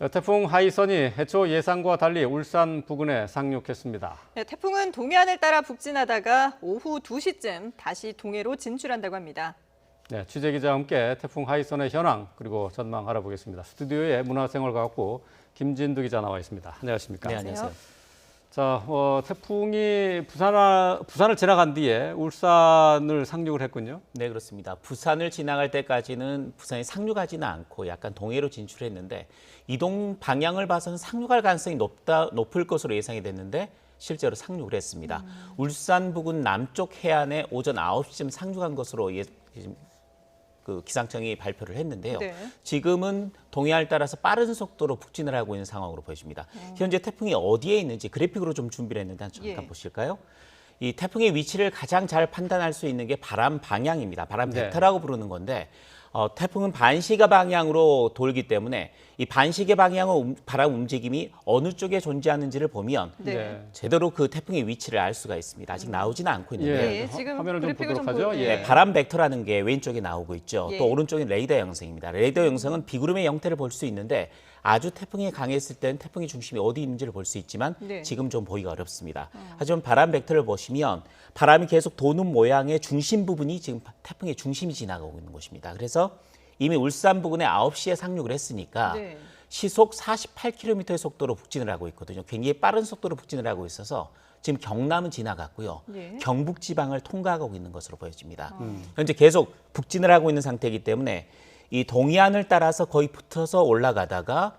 태풍 하이선이 해초 예상과 달리 울산 부근에 상륙했습니다. 네, 태풍은 동해안을 따라 북진하다가 오후 2시쯤 다시 동해로 진출한다고 합니다. 네, 취재기자와 함께 태풍 하이선의 현황 그리고 전망 알아보겠습니다. 스튜디오에 문화생활과학부 김진두 기자 나와 있습니다. 안녕하십니까? 네, 안녕하세요. 자, 태풍이 부산을 지나간 뒤에 울산을 상륙을 했군요. 네, 그렇습니다. 부산을 지나갈 때까지는 부산이 상륙하지는 않고 약간 동해로 진출했는데 이동 방향을 봐서는 상륙할 가능성이 높을 것으로 예상이 됐는데 실제로 상륙을 했습니다. 울산 부근 남쪽 해안에 오전 9시쯤 상륙한 것으로 기상청이 발표를 했는데요. 네. 지금은 동해안을 따라서 빠른 속도로 북진을 하고 있는 상황으로 보여집니다. 현재 태풍이 어디에 있는지 그래픽으로 좀 준비를 했는데 잠깐 보실까요? 이 태풍의 위치를 가장 잘 판단할 수 있는 게 바람 방향입니다. 바람 벡터라고 부르는 건데 태풍은 반시계 방향으로 돌기 때문에 이 반시계 방향의 바람 움직임이 어느 쪽에 존재하는지를 보면 제대로 그 태풍의 위치를 알 수가 있습니다. 아직 나오지는 않고 있는데 지금 화면을 좀 보도록 하죠. 네, 바람 벡터라는 게 왼쪽에 나오고 있죠. 예. 또 오른쪽에 레이더 영상입니다. 레이더 영상은 비구름의 형태를 볼 수 있는데 아주 태풍이 강했을 때는 태풍의 중심이 어디 있는지를 볼 수 있지만 지금 좀 보기가 어렵습니다. 하지만 바람 벡터를 보시면 바람이 계속 도는 모양의 중심 부분이 지금 태풍의 중심이 지나가고 있는 곳입니다. 그래서 이미 울산 부근에 9시에 상륙을 했으니까 시속 48km의 속도로 북진을 하고 있거든요. 굉장히 빠른 속도로 북진을 하고 있어서 지금 경남은 지나갔고요. 경북 지방을 통과하고 있는 것으로 보여집니다. 현재 계속 북진을 하고 있는 상태이기 때문에 이 동해안을 따라서 거의 붙어서 올라가다가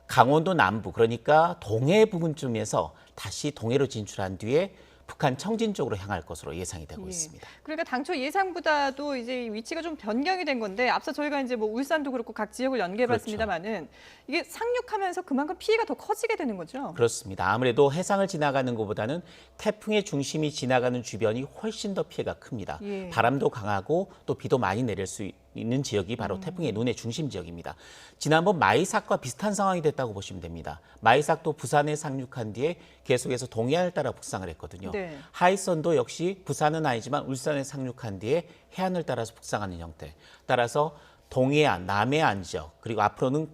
강원도 남부 그러니까 동해 부분쯤에서 다시 동해로 진출한 뒤에 북한 청진 쪽으로 향할 것으로 예상이 되고 있습니다. 그러니까 당초 예상보다도 이제 위치가 좀 변경이 된 건데 앞서 저희가 이제 뭐 울산도 그렇고 각 지역을 연결해봤습니다만은 이게 상륙하면서 그만큼 피해가 더 커지게 되는 거죠? 그렇습니다. 아무래도 해상을 지나가는 것보다는 태풍의 중심이 지나가는 주변이 훨씬 더 피해가 큽니다. 바람도 강하고 또 비도 많이 내릴 수 있는 지역이 바로 태풍의 눈의 중심 지역입니다. 지난번 마이삭과 비슷한 상황이 됐다고 보시면 됩니다. 마이삭도 부산에 상륙한 뒤에 계속해서 동해안을 따라 북상을 했거든요. 하이선도 역시 부산은 아니지만 울산에 상륙한 뒤에 해안을 따라서 북상하는 형태. 따라서 동해안, 남해안 지역 그리고 앞으로는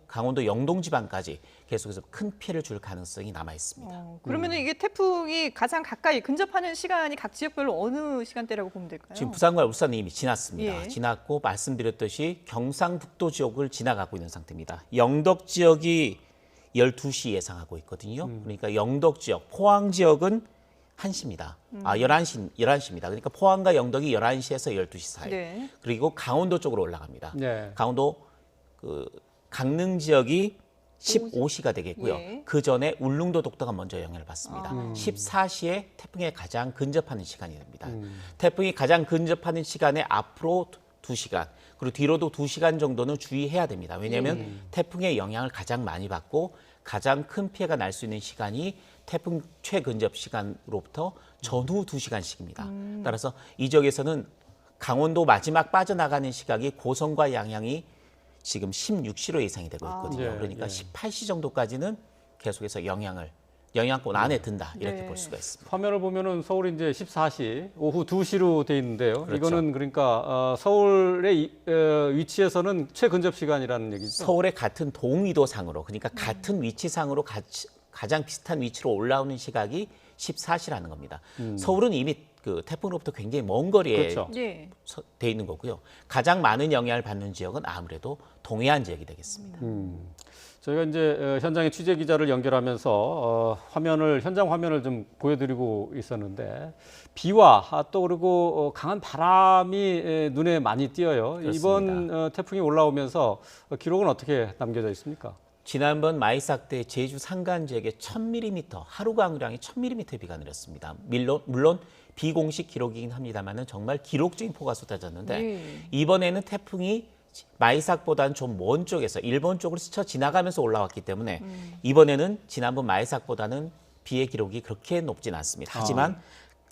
강원도 영동 지방까지 계속해서 큰 피해를 줄 가능성이 남아 있습니다. 그러면 이게 태풍이 가장 가까이 근접하는 시간이 각 지역별로 어느 시간대라고 보면 될까요? 지금 부산과 울산은 이미 지났습니다. 지났고 말씀드렸듯이 경상북도 지역을 지나가고 있는 상태입니다. 영덕 지역이 12시 예상하고 있거든요. 그러니까 영덕 지역, 포항 지역은 1시입니다. 11시입니다. 그러니까 포항과 영덕이 11시에서 12시 사이. 그리고 강원도 쪽으로 올라갑니다. 강원도 강릉 지역이 15시가 되겠고요. 그 전에 울릉도 독도가 먼저 영향을 받습니다. 14시에 태풍에 가장 근접하는 시간이 됩니다. 태풍이 가장 근접하는 시간에 앞으로 2시간, 그리고 뒤로도 2시간 정도는 주의해야 됩니다. 왜냐하면 태풍의 영향을 가장 많이 받고 가장 큰 피해가 날 수 있는 시간이 태풍 최근접 시간으로부터 전후 2시간씩입니다. 따라서 이 지역에서는 강원도 마지막 빠져나가는 시각이 고성과 양양이 지금 16시로 예상이 되고 있거든요. 그러니까 18시 정도까지는 계속해서 영향권 안에 든다 이렇게 볼 수가 있습니다. 화면을 보면은 서울이 이제 14시 오후 2시로 돼 있는데요. 이거는 그러니까 서울의 위치에서는 최근접 시간이라는 얘기죠. 서울의 같은 동緯도상으로 그러니까 같은 위치상으로 가장 비슷한 위치로 올라오는 시각이 14시라는 겁니다. 서울은 이미 그 태풍으로부터 굉장히 먼 거리에 돼 있는 거고요. 가장 많은 영향을 받는 지역은 아무래도 동해안 지역이 되겠습니다. 저희가 이제 현장에 취재 기자를 연결하면서 현장 화면을 좀 보여드리고 있었는데 비와 또 그리고 강한 바람이 눈에 많이 띄어요. 그렇습니다. 이번 태풍이 올라오면서 기록은 어떻게 남겨져 있습니까? 지난번 마이삭 때 제주 산간 지역에 1000mm, 하루 강우량이 1000mm의 비가 내렸습니다. 물론 비공식 기록이긴 합니다만 정말 기록적인 폭우가 쏟아졌는데 이번에는 태풍이 마이삭보다는 좀 먼 쪽에서 일본 쪽으로 스쳐 지나가면서 올라왔기 때문에 이번에는 지난번 마이삭보다는 비의 기록이 그렇게 높진 않습니다. 하지만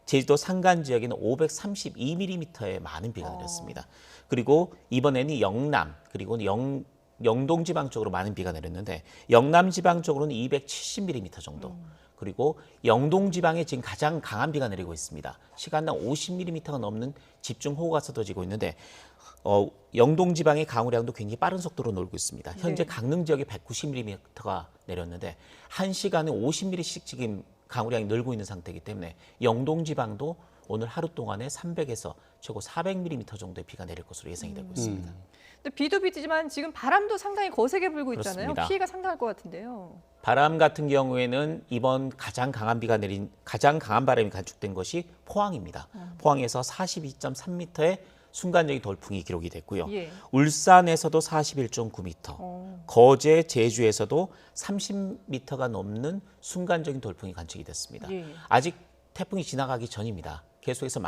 제주도 산간 지역에는 532mm의 많은 비가 내렸습니다. 그리고 이번에는 영남 그리고 영동 지방 쪽으로 많은 비가 내렸는데 영남 지방 쪽으로는 270mm 정도. 그리고 영동 지방에 지금 가장 강한 비가 내리고 있습니다. 시간당 50mm가 넘는 집중호우가 쏟아지고 있는데 영동 지방의 강우량도 굉장히 빠른 속도로 놀고 있습니다. 현재 네. 강릉 지역에 190mm가 내렸는데 1시간에 50mm씩 지금 강우량이 늘고 있는 상태이기 때문에 영동 지방도 오늘 하루 동안에 300에서 최고 400mm 정도의 비가 내릴 것으로 예상이 되고 있습니다. 근데 비도 비지만 지금 바람도 상당히 거세게 불고 있잖아요. 그렇습니다. 피해가 상당할 것 같은데요. 바람 같은 경우에는 이번 가장 강한 바람이 간축된 것이 포항입니다. 포항에서 42.3m의 순간적인 돌풍이 기록이 됐고요. 예. 울산에서도 41.9m, 거제, 제주에서도 30m가 넘는 순간적인 돌풍이 관측이 됐습니다. 예. 아직 태풍이 지나가기 전입니다. 계속해서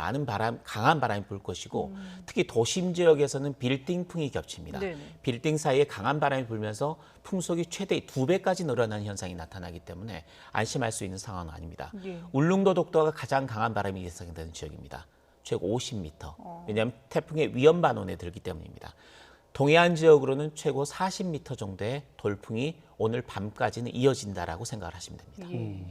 강한 바람이 불 것이고 특히 도심 지역에서는 빌딩풍이 겹칩니다. 네네. 빌딩 사이에 강한 바람이 불면서 풍속이 최대 2배까지 늘어나는 현상이 나타나기 때문에 안심할 수 있는 상황은 아닙니다. 예. 울릉도 독도가 가장 강한 바람이 예상되는 지역입니다. 최고 50m. 왜냐하면 태풍의 위험 반원에 들기 때문입니다. 동해안 지역으로는 최고 40m 정도의 돌풍이 오늘 밤까지는 이어진다라고 생각을 하시면 됩니다. 예.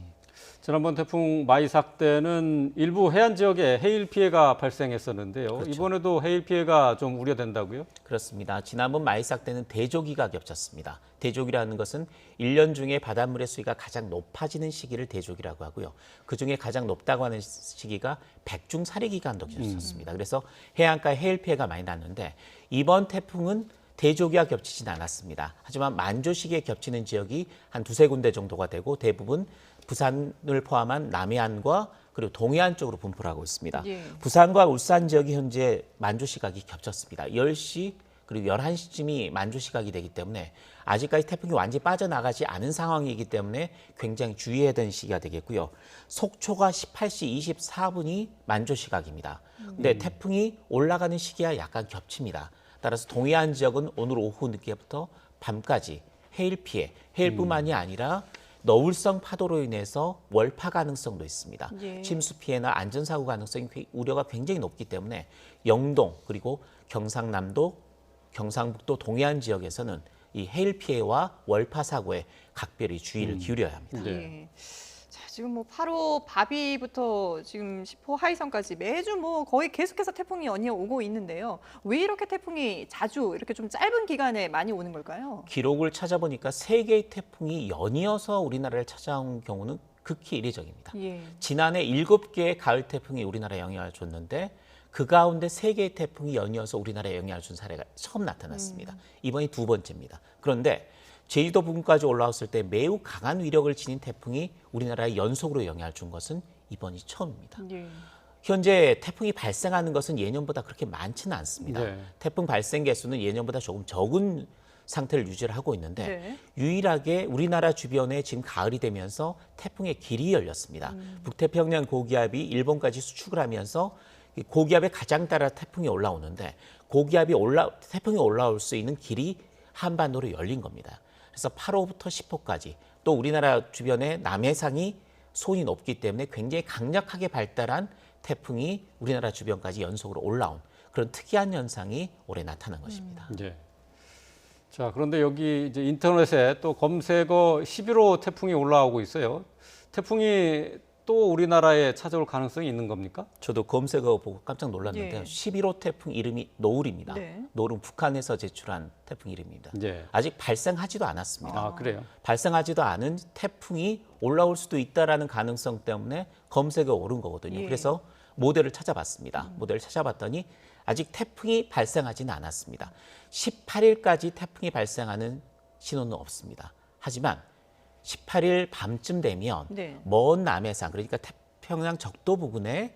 지난번 태풍 마이삭 때는 일부 해안 지역에 해일 피해가 발생했었는데요. 그렇죠. 이번에도 해일 피해가 좀 우려된다고요? 그렇습니다. 지난번 마이삭 때는 대조기가 겹쳤습니다. 대조기라는 것은 1년 중에 바닷물의 수위가 가장 높아지는 시기를 대조기라고 하고요. 그중에 가장 높다고 하는 시기가 백중사리 기간도 겹쳤습니다. 그래서 해안가에 해일 피해가 많이 났는데 이번 태풍은 대조기와 겹치진 않았습니다. 하지만 만조시기에 겹치는 지역이 한 두세 군데 정도가 되고 대부분 부산을 포함한 남해안과 그리고 동해안 쪽으로 분포를 하고 있습니다. 예. 부산과 울산 지역이 현재 만조시각이 겹쳤습니다. 10시 그리고 11시쯤이 만조시각이 되기 때문에 아직까지 태풍이 완전히 빠져나가지 않은 상황이기 때문에 굉장히 주의해야 되는 시기가 되겠고요. 속초가 18시 24분이 만조시각입니다. 근데 태풍이 올라가는 시기와 약간 겹칩니다. 따라서 동해안 지역은 오늘 오후 늦게부터 밤까지 해일 피해, 해일뿐만이 아니라 너울성 파도로 인해서 월파 가능성도 있습니다. 예. 침수 피해나 안전사고 가능성이 우려가 굉장히 높기 때문에 영동 그리고 경상남도, 경상북도 동해안 지역에서는 이 해일 피해와 월파 사고에 각별히 주의를 기울여야 합니다. 네. 예. 자, 지금 뭐 8호 바비부터 지금 10호 하이성까지 매주 뭐 거의 계속해서 태풍이 연이어오고 있는데요. 왜 이렇게 태풍이 자주 이렇게 좀 짧은 기간에 많이 오는 걸까요? 기록을 찾아보니까 3개의 태풍이 연이어서 우리나라를 찾아온 경우는 극히 이례적입니다. 예. 지난해 7개의 가을 태풍이 우리나라에 영향을 줬는데 그 가운데 3개의 태풍이 연이어서 우리나라에 영향을 준 사례가 처음 나타났습니다. 이번이 2번째입니다. 그런데 제주도 부근까지 올라왔을 때 매우 강한 위력을 지닌 태풍이 우리나라에 연속으로 영향을 준 것은 이번이 처음입니다. 예. 현재 태풍이 발생하는 것은 예년보다 그렇게 많지는 않습니다. 네. 태풍 발생 개수는 예년보다 조금 적은 상태를 유지를 하고 있는데 네. 유일하게 우리나라 주변에 지금 가을이 되면서 태풍의 길이 열렸습니다. 북태평양 고기압이 일본까지 수축을 하면서 이 고기압에 가장 따라 태풍이 올라오는데 태풍이 올라올 수 있는 길이 한반도로 열린 겁니다. 그래서 8호부터 10호까지 또 우리나라 주변에 남해상이 손이 높기 때문에 굉장히 강력하게 발달한 태풍이 우리나라 주변까지 연속으로 올라온 그런 특이한 현상이 올해 나타난 것입니다. 네. 자, 그런데 여기 이제 인터넷에 또 검색어 11호 태풍이 올라오고 있어요. 태풍이 또 우리나라에 찾아올 가능성이 있는 겁니까? 저도 검색어 보고 깜짝 놀랐는데요. 예. 11호 태풍 이름이 노을입니다. 네. 노을은 북한에서 제출한 태풍 이름입니다. 네. 아직 발생하지도 않았습니다. 아, 그래요? 발생하지도 않은 태풍이 올라올 수도 있다라는 가능성 때문에 검색에 오른 거거든요. 예. 그래서 모델을 찾아봤습니다. 모델을 찾아봤더니 아직 태풍이 발생하지는 않았습니다. 18일까지 태풍이 발생하는 신호는 없습니다. 하지만 18일 밤쯤 되면 네. 먼 남해상 그러니까 태평양 적도 부근에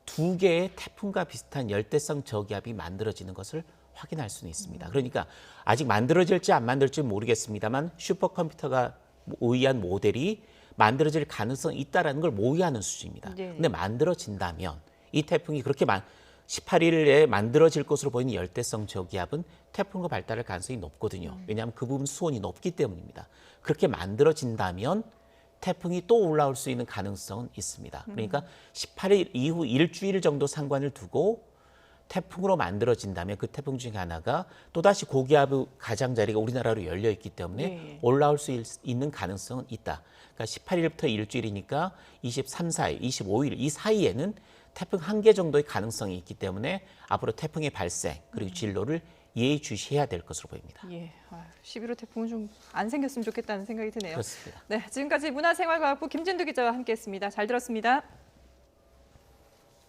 2개의 태풍과 비슷한 열대성 저기압이 만들어지는 것을 확인할 수는 있습니다. 그러니까 아직 만들어질지 안 만들지 모르겠습니다만 슈퍼컴퓨터가 의한 모델이 만들어질 가능성이 있다는 걸 모의하는 수준입니다. 네. 근데 만들어진다면 이 태풍이 그렇게 18일에 만들어질 것으로 보이는 열대성 저기압은 태풍과 발달할 가능성이 높거든요. 왜냐하면 그 부분 수온이 높기 때문입니다. 그렇게 만들어진다면 태풍이 또 올라올 수 있는 가능성은 있습니다. 그러니까 18일 이후 일주일 정도 상관을 두고 태풍으로 만들어진다면 그 태풍 중에 하나가 또다시 고기압의 가장자리가 우리나라로 열려 있기 때문에 예. 올라올 수 있는 가능성은 있다. 그러니까 18일부터 일주일이니까 23, 4일, 25일 이 사이에는 태풍 한 개 정도의 가능성이 있기 때문에 앞으로 태풍의 발생 그리고 진로를 예의주시해야 될 것으로 보입니다. 예, 11호 태풍은 좀 안 생겼으면 좋겠다는 생각이 드네요. 그렇습니다. 네, 지금까지 문화생활과학부 김진두 기자와 함께했습니다. 잘 들었습니다.